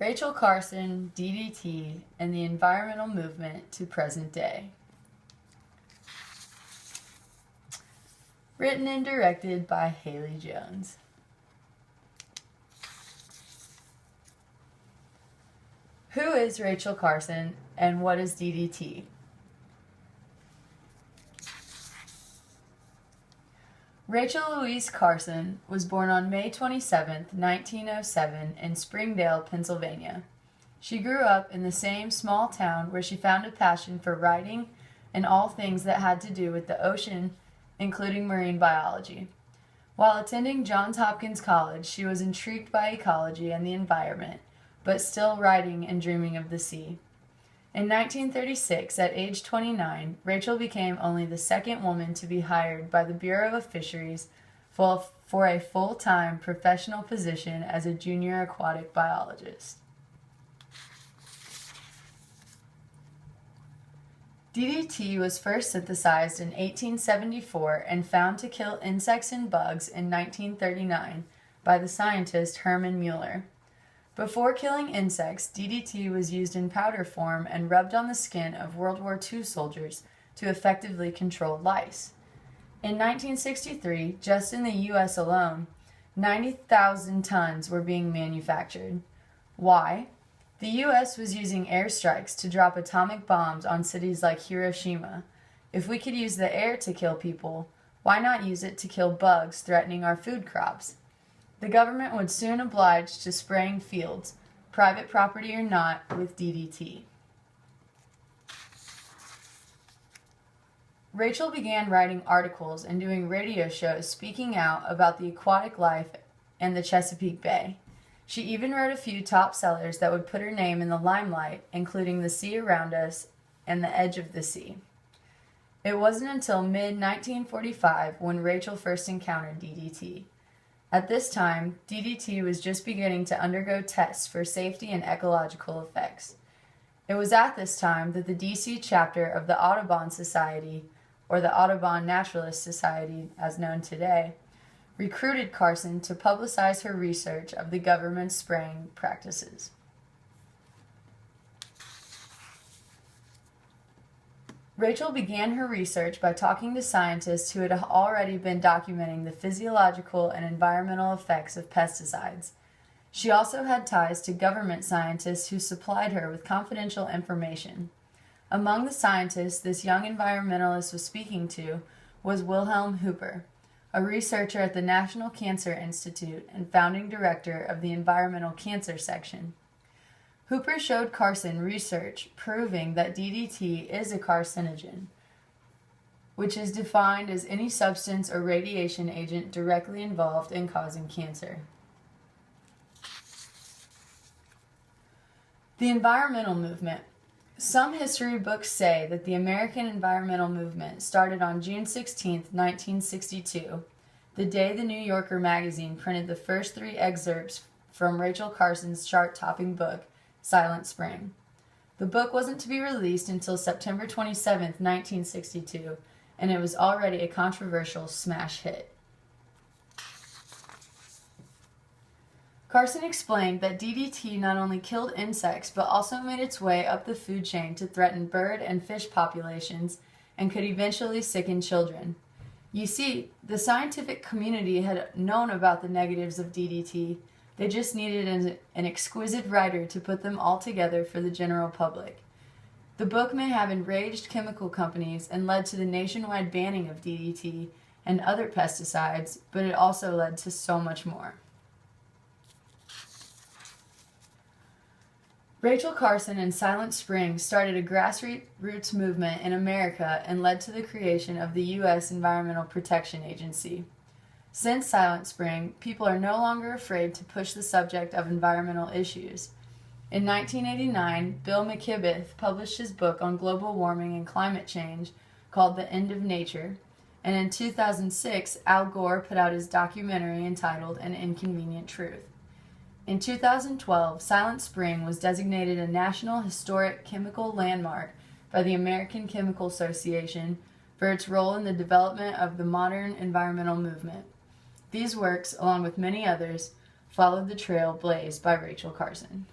Rachel Carson, DDT, and the environmental movement to present day. Written and directed by Haley Jones. Who is Rachel Carson and what is DDT? Rachel Louise Carson was born on May 27, 1907 in Springdale, Pennsylvania. She grew up in the same small town where she found a passion for writing and all things that had to do with the ocean, including marine biology. While attending Johns Hopkins College, she was intrigued by ecology and the environment, but still writing and dreaming of the sea. In 1936, at age 29, Rachel became only the second woman to be hired by the Bureau of Fisheries for a full-time professional position as a junior aquatic biologist. DDT was first synthesized in 1874 and found to kill insects and bugs in 1939 by the scientist Hermann Mueller. Before killing insects, DDT was used in powder form and rubbed on the skin of World War II soldiers to effectively control lice. In 1963, just in the U.S. alone, 90,000 tons were being manufactured. Why? The U.S. was using airstrikes to drop atomic bombs on cities like Hiroshima. If we could use the air to kill people, why not use it to kill bugs threatening our food crops? The government would soon oblige to spraying fields, private property or not, with DDT. Rachel began writing articles and doing radio shows speaking out about the aquatic life and the Chesapeake Bay. She even wrote a few top sellers that would put her name in the limelight, including The Sea Around Us and The Edge of the Sea. It wasn't until mid-1945 when Rachel first encountered DDT. At this time, DDT was just beginning to undergo tests for safety and ecological effects. It was at this time that the D.C. chapter of the Audubon Society, or the Audubon Naturalist Society as known today, recruited Carson to publicize her research of the government's spraying practices. Rachel began her research by talking to scientists who had already been documenting the physiological and environmental effects of pesticides. She also had ties to government scientists who supplied her with confidential information. Among the scientists this young environmentalist was speaking to was Wilhelm Hooper, a researcher at the National Cancer Institute and founding director of the Environmental Cancer Section. Hooper showed Carson research proving that DDT is a carcinogen, which is defined as any substance or radiation agent directly involved in causing cancer. The environmental movement. Some history books say that the American environmental movement started on June 16, 1962, the day the New Yorker magazine printed the first 3 excerpts from Rachel Carson's chart-topping book, Silent Spring. The book wasn't to be released until September 27, 1962, and it was already a controversial smash hit. Carson explained that DDT not only killed insects but also made its way up the food chain to threaten bird and fish populations and could eventually sicken children. You see, the scientific community had known about the negatives of DDT. They just needed an exquisite writer to put them all together for the general public. The book may have enraged chemical companies and led to the nationwide banning of DDT and other pesticides, but it also led to so much more. Rachel Carson and Silent Spring started a grassroots movement in America and led to the creation of the U.S. Environmental Protection Agency. Since Silent Spring, people are no longer afraid to push the subject of environmental issues. In 1989, Bill McKibben published his book on global warming and climate change called The End of Nature, and in 2006, Al Gore put out his documentary entitled An Inconvenient Truth. In 2012, Silent Spring was designated a National Historic Chemical Landmark by the American Chemical Association for its role in the development of the modern environmental movement. These works, along with many others, followed the trail blazed by Rachel Carson.